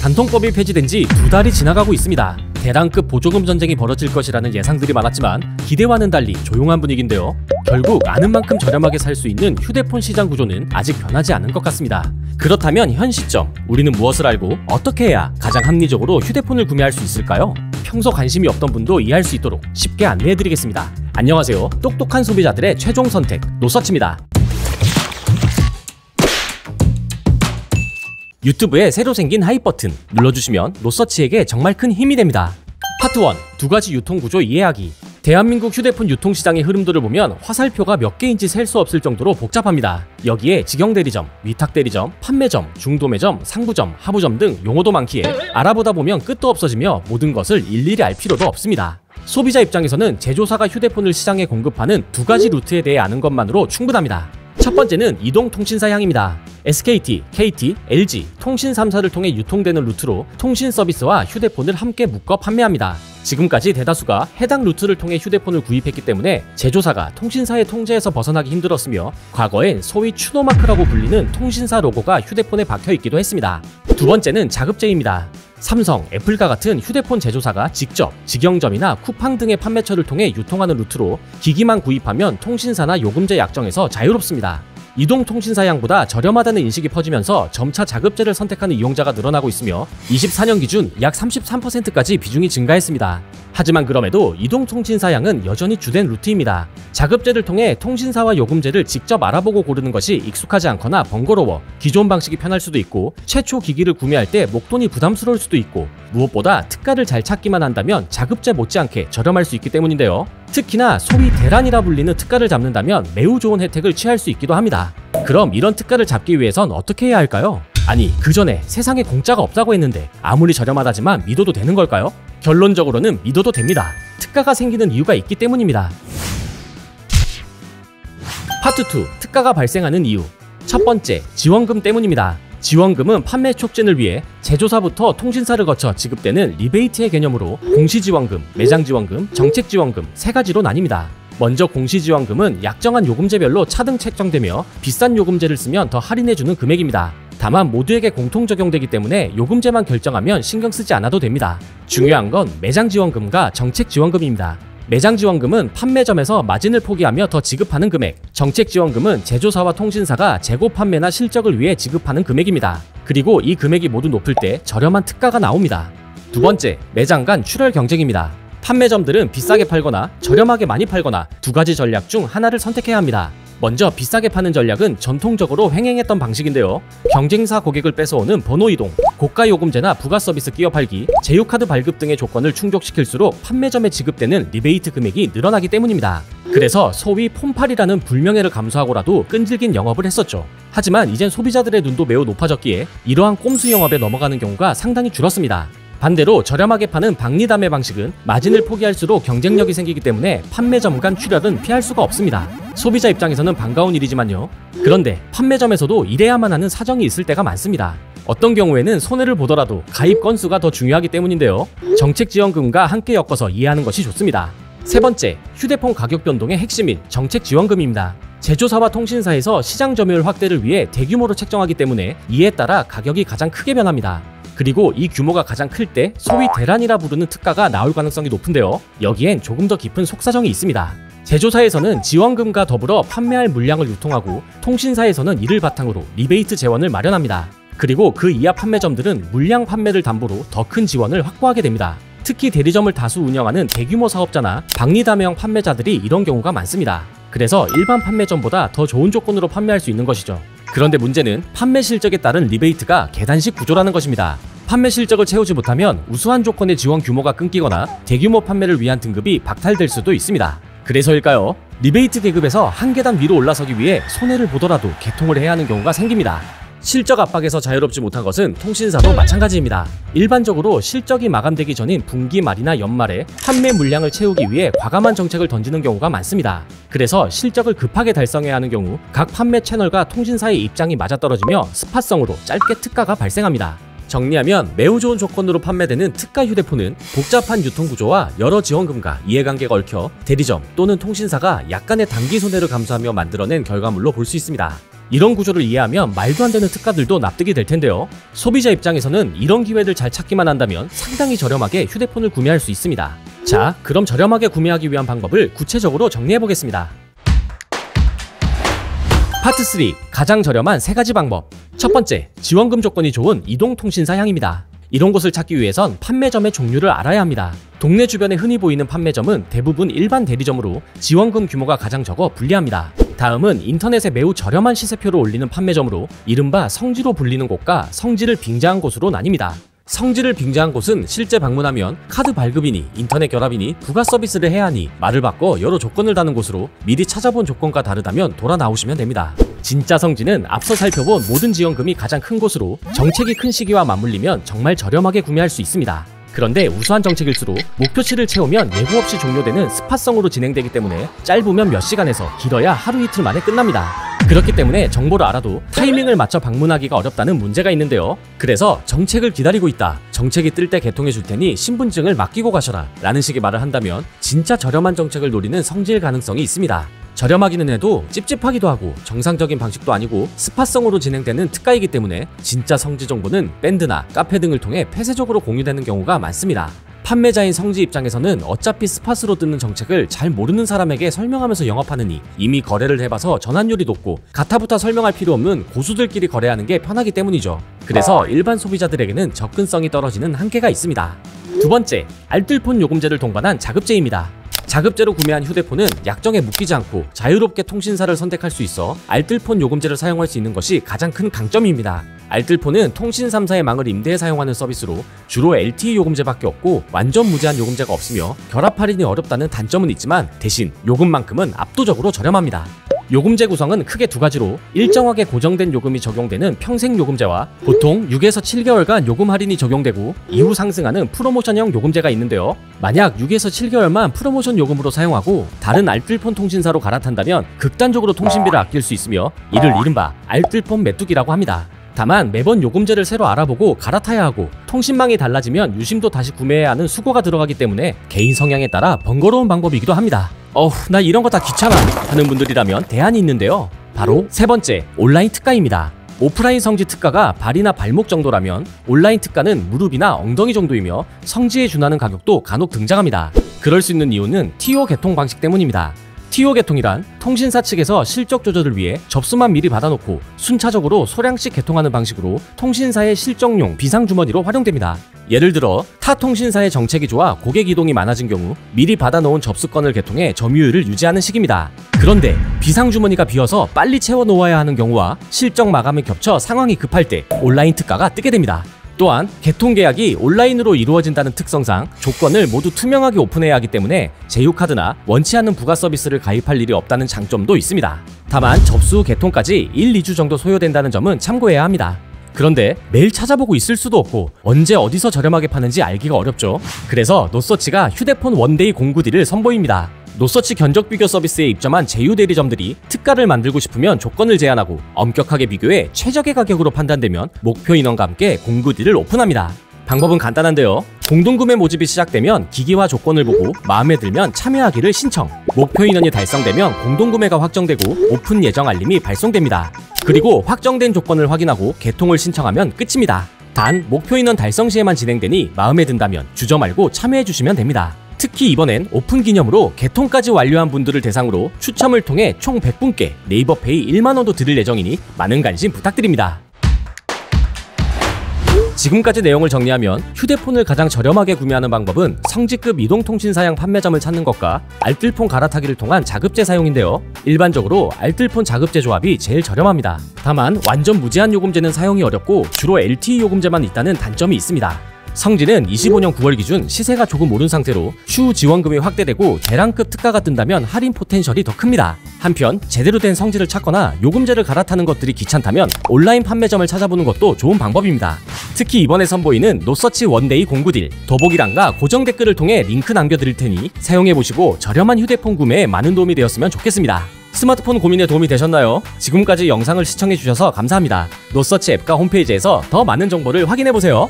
단통법이 폐지된 지 2달이 지나가고 있습니다. 대량급 보조금 전쟁이 벌어질 것이라는 예상들이 많았지만 기대와는 달리 조용한 분위기인데요. 결국 아는 만큼 저렴하게 살 수 있는 휴대폰 시장 구조는 아직 변하지 않은 것 같습니다. 그렇다면 현 시점 우리는 무엇을 알고 어떻게 해야 가장 합리적으로 휴대폰을 구매할 수 있을까요? 평소 관심이 없던 분도 이해할 수 있도록 쉽게 안내해드리겠습니다. 안녕하세요. 똑똑한 소비자들의 최종 선택 노서치입니다. 유튜브에 새로 생긴 하이 버튼 눌러주시면 노서치에게 정말 큰 힘이 됩니다. 파트 1. 두 가지 유통구조 이해하기. 대한민국 휴대폰 유통시장의 흐름도를 보면 화살표가 몇 개인지 셀 수 없을 정도로 복잡합니다. 여기에 직영대리점, 위탁대리점, 판매점, 중도매점, 상부점, 하부점 등 용어도 많기에 알아보다 보면 끝도 없어지며 모든 것을 일일이 알 필요도 없습니다. 소비자 입장에서는 제조사가 휴대폰을 시장에 공급하는 두 가지 루트에 대해 아는 것만으로 충분합니다. 첫 번째는 이동통신사 향입니다. SKT, KT, LG, 통신 3사를 통해 유통되는 루트로 통신 서비스와 휴대폰을 함께 묶어 판매합니다. 지금까지 대다수가 해당 루트를 통해 휴대폰을 구입했기 때문에 제조사가 통신사의 통제에서 벗어나기 힘들었으며 과거엔 소위 추노마크라고 불리는 통신사 로고가 휴대폰에 박혀있기도 했습니다. 두 번째는 자급제입니다. 삼성, 애플과 같은 휴대폰 제조사가 직접 직영점이나 쿠팡 등의 판매처를 통해 유통하는 루트로 기기만 구입하면 통신사나 요금제 약정에서 자유롭습니다. 이동통신사양보다 저렴하다는 인식이 퍼지면서 점차 자급제를 선택하는 이용자가 늘어나고 있으며 24년 기준 약 33%까지 비중이 증가했습니다. 하지만 그럼에도 이동통신사양은 여전히 주된 루트입니다. 자급제를 통해 통신사와 요금제를 직접 알아보고 고르는 것이 익숙하지 않거나 번거로워 기존 방식이 편할 수도 있고 최초 기기를 구매할 때 목돈이 부담스러울 수도 있고 무엇보다 특가를 잘 찾기만 한다면 자급제 못지않게 저렴할 수 있기 때문인데요. 특히나 소위 대란이라 불리는 특가를 잡는다면 매우 좋은 혜택을 취할 수 있기도 합니다. 그럼 이런 특가를 잡기 위해선 어떻게 해야 할까요? 아니, 그 전에 세상에 공짜가 없다고 했는데 아무리 저렴하다지만 믿어도 되는 걸까요? 결론적으로는 믿어도 됩니다. 특가가 생기는 이유가 있기 때문입니다. 파트 2. 특가가 발생하는 이유. 첫 번째, 지원금 때문입니다. 지원금은 판매 촉진을 위해 제조사부터 통신사를 거쳐 지급되는 리베이트의 개념으로 공시지원금, 매장지원금, 정책지원금 세 가지로 나뉩니다. 먼저 공시지원금은 약정한 요금제별로 차등 책정되며 비싼 요금제를 쓰면 더 할인해주는 금액입니다. 다만 모두에게 공통 적용되기 때문에 요금제만 결정하면 신경 쓰지 않아도 됩니다. 중요한 건 매장지원금과 정책지원금입니다. 매장지원금은 판매점에서 마진을 포기하며 더 지급하는 금액, 정책지원금은 제조사와 통신사가 재고 판매나 실적을 위해 지급하는 금액입니다. 그리고 이 금액이 모두 높을 때 저렴한 특가가 나옵니다. 두 번째, 매장 간 출혈 경쟁입니다. 판매점들은 비싸게 팔거나 저렴하게 많이 팔거나 두 가지 전략 중 하나를 선택해야 합니다. 먼저 비싸게 파는 전략은 전통적으로 횡행했던 방식인데요. 경쟁사 고객을 뺏어오는 번호 이동, 고가 요금제나 부가 서비스 끼어 팔기, 제휴카드 발급 등의 조건을 충족시킬수록 판매점에 지급되는 리베이트 금액이 늘어나기 때문입니다. 그래서 소위 폼팔이라는 불명예를 감수하고라도 끈질긴 영업을 했었죠. 하지만 이젠 소비자들의 눈도 매우 높아졌기에 이러한 꼼수 영업에 넘어가는 경우가 상당히 줄었습니다. 반대로 저렴하게 파는 박리담의 방식은 마진을 포기할수록 경쟁력이 생기기 때문에 판매점 간 출혈은 피할 수가 없습니다. 소비자 입장에서는 반가운 일이지만요. 그런데 판매점에서도 이래야만 하는 사정이 있을 때가 많습니다. 어떤 경우에는 손해를 보더라도 가입 건수가 더 중요하기 때문인데요. 정책지원금과 함께 엮어서 이해하는 것이 좋습니다. 세 번째, 휴대폰 가격 변동의 핵심인 정책지원금입니다. 제조사와 통신사에서 시장 점유율 확대를 위해 대규모로 책정하기 때문에 이에 따라 가격이 가장 크게 변합니다. 그리고 이 규모가 가장 클 때 소위 대란이라 부르는 특가가 나올 가능성이 높은데요. 여기엔 조금 더 깊은 속사정이 있습니다. 제조사에서는 지원금과 더불어 판매할 물량을 유통하고 통신사에서는 이를 바탕으로 리베이트 재원을 마련합니다. 그리고 그 이하 판매점들은 물량 판매를 담보로 더 큰 지원을 확보하게 됩니다. 특히 대리점을 다수 운영하는 대규모 사업자나 박리담형 판매자들이 이런 경우가 많습니다. 그래서 일반 판매점보다 더 좋은 조건으로 판매할 수 있는 것이죠. 그런데 문제는 판매 실적에 따른 리베이트가 계단식 구조라는 것입니다. 판매 실적을 채우지 못하면 우수한 조건의 지원 규모가 끊기거나 대규모 판매를 위한 등급이 박탈될 수도 있습니다. 그래서일까요? 리베이트 계급에서 한 계단 위로 올라서기 위해 손해를 보더라도 개통을 해야 하는 경우가 생깁니다. 실적 압박에서 자유롭지 못한 것은 통신사도 마찬가지입니다. 일반적으로 실적이 마감되기 전인 분기 말이나 연말에 판매 물량을 채우기 위해 과감한 정책을 던지는 경우가 많습니다. 그래서 실적을 급하게 달성해야 하는 경우 각 판매 채널과 통신사의 입장이 맞아떨어지며 스팟성으로 짧게 특가가 발생합니다. 정리하면 매우 좋은 조건으로 판매되는 특가 휴대폰은 복잡한 유통구조와 여러 지원금과 이해관계가 얽혀 대리점 또는 통신사가 약간의 단기 손해를 감수하며 만들어낸 결과물로 볼 수 있습니다. 이런 구조를 이해하면 말도 안 되는 특가들도 납득이 될 텐데요. 소비자 입장에서는 이런 기회를 잘 찾기만 한다면 상당히 저렴하게 휴대폰을 구매할 수 있습니다. 자, 그럼 저렴하게 구매하기 위한 방법을 구체적으로 정리해 보겠습니다. 파트 3. 가장 저렴한 3가지 방법. 첫 번째, 지원금 조건이 좋은 이동통신사 향입니다. 이런 곳을 찾기 위해선 판매점의 종류를 알아야 합니다. 동네 주변에 흔히 보이는 판매점은 대부분 일반 대리점으로 지원금 규모가 가장 적어 불리합니다. 다음은 인터넷에 매우 저렴한 시세표를 올리는 판매점으로 이른바 성지로 불리는 곳과 성지를 빙자한 곳으로 나뉩니다. 성지를 빙자한 곳은 실제 방문하면 카드 발급이니 인터넷 결합이니 부가 서비스를 해야 하니 말을 바꿔 여러 조건을 다는 곳으로 미리 찾아본 조건과 다르다면 돌아 나오시면 됩니다. 진짜 성지는 앞서 살펴본 모든 지원금이 가장 큰 곳으로 정책이 큰 시기와 맞물리면 정말 저렴하게 구매할 수 있습니다. 그런데 우수한 정책일수록 목표치를 채우면 예고 없이 종료되는 스팟성으로 진행되기 때문에 짧으면 몇 시간에서 길어야 하루 이틀 만에 끝납니다. 그렇기 때문에 정보를 알아도 타이밍을 맞춰 방문하기가 어렵다는 문제가 있는데요. 그래서 정책을 기다리고 있다, 정책이 뜰 때 개통해 줄 테니 신분증을 맡기고 가셔라 라는 식의 말을 한다면 진짜 저렴한 정책을 노리는 성지일 가능성이 있습니다. 저렴하기는 해도 찝찝하기도 하고 정상적인 방식도 아니고 스팟성으로 진행되는 특가이기 때문에 진짜 성지 정보는 밴드나 카페 등을 통해 폐쇄적으로 공유되는 경우가 많습니다. 판매자인 성지 입장에서는 어차피 스팟으로 뜨는 정책을 잘 모르는 사람에게 설명하면서 영업하느니 이미 거래를 해봐서 전환율이 높고 가타부타 설명할 필요 없는 고수들끼리 거래하는 게 편하기 때문이죠. 그래서 일반 소비자들에게는 접근성이 떨어지는 한계가 있습니다. 두 번째, 알뜰폰 요금제를 동반한 자급제입니다. 자급제로 구매한 휴대폰은 약정에 묶이지 않고 자유롭게 통신사를 선택할 수 있어 알뜰폰 요금제를 사용할 수 있는 것이 가장 큰 강점입니다. 알뜰폰은 통신 3사의 망을 임대해 사용하는 서비스로 주로 LTE 요금제밖에 없고 완전 무제한 요금제가 없으며 결합 할인이 어렵다는 단점은 있지만 대신 요금만큼은 압도적으로 저렴합니다. 요금제 구성은 크게 2가지로 일정하게 고정된 요금이 적용되는 평생 요금제와 보통 6에서 7개월간 요금 할인이 적용되고 이후 상승하는 프로모션형 요금제가 있는데요. 만약 6에서 7개월만 프로모션 요금으로 사용하고 다른 알뜰폰 통신사로 갈아탄다면 극단적으로 통신비를 아낄 수 있으며 이를 이른바 알뜰폰 메뚜기라고 합니다. 다만 매번 요금제를 새로 알아보고 갈아타야 하고 통신망이 달라지면 유심도 다시 구매해야 하는 수고가 들어가기 때문에 개인 성향에 따라 번거로운 방법이기도 합니다. 나 이런 거 다 귀찮아 하는 분들이라면 대안이 있는데요. 바로 세 번째, 온라인 특가입니다. 오프라인 성지 특가가 발이나 발목 정도라면 온라인 특가는 무릎이나 엉덩이 정도이며 성지에 준하는 가격도 간혹 등장합니다. 그럴 수 있는 이유는 TO 개통 방식 때문입니다. TO 개통이란 통신사 측에서 실적 조절을 위해 접수만 미리 받아놓고 순차적으로 소량씩 개통하는 방식으로 통신사의 실적용 비상주머니로 활용됩니다. 예를 들어 타 통신사의 정책이 좋아 고객 이동이 많아진 경우 미리 받아놓은 접수건을 개통해 점유율을 유지하는 식입니다. 그런데 비상주머니가 비어서 빨리 채워놓아야 하는 경우와 실적 마감이 겹쳐 상황이 급할 때 온라인 특가가 뜨게 됩니다. 또한 개통 계약이 온라인으로 이루어진다는 특성상 조건을 모두 투명하게 오픈해야 하기 때문에 제휴카드나 원치 않는 부가 서비스를 가입할 일이 없다는 장점도 있습니다. 다만 접수 후 개통까지 1, 2주 정도 소요된다는 점은 참고해야 합니다. 그런데 매일 찾아보고 있을 수도 없고 언제 어디서 저렴하게 파는지 알기가 어렵죠. 그래서 노서치가 휴대폰 원데이 공구딜을 선보입니다. 노서치 견적 비교 서비스에 입점한 제휴 대리점들이 특가를 만들고 싶으면 조건을 제안하고 엄격하게 비교해 최적의 가격으로 판단되면 목표 인원과 함께 공구딜을 오픈합니다. 방법은 간단한데요. 공동구매 모집이 시작되면 기기와 조건을 보고 마음에 들면 참여하기를 신청. 목표 인원이 달성되면 공동구매가 확정되고 오픈 예정 알림이 발송됩니다. 그리고 확정된 조건을 확인하고 개통을 신청하면 끝입니다. 단 목표 인원 달성 시에만 진행되니 마음에 든다면 주저 말고 참여해 주시면 됩니다. 특히 이번엔 오픈 기념으로 개통까지 완료한 분들을 대상으로 추첨을 통해 총 100분께 네이버페이 1만원도 드릴 예정이니 많은 관심 부탁드립니다. 지금까지 내용을 정리하면 휴대폰을 가장 저렴하게 구매하는 방법은 성지급 이동통신사양 판매점을 찾는 것과 알뜰폰 갈아타기를 통한 자급제 사용인데요. 일반적으로 알뜰폰 자급제 조합이 제일 저렴합니다. 다만 완전 무제한 요금제는 사용이 어렵고 주로 LTE 요금제만 있다는 단점이 있습니다. 성지는 25년 9월 기준 시세가 조금 오른 상태로 추후 지원금이 확대되고 대량급 특가가 뜬다면 할인 포텐셜이 더 큽니다. 한편 제대로 된 성지를 찾거나 요금제를 갈아타는 것들이 귀찮다면 온라인 판매점을 찾아보는 것도 좋은 방법입니다. 특히 이번에 선보이는 노서치 원데이 공구딜, 더보기란과 고정 댓글을 통해 링크 남겨드릴 테니 사용해보시고 저렴한 휴대폰 구매에 많은 도움이 되었으면 좋겠습니다. 스마트폰 고민에 도움이 되셨나요? 지금까지 영상을 시청해주셔서 감사합니다. 노서치 앱과 홈페이지에서 더 많은 정보를 확인해보세요.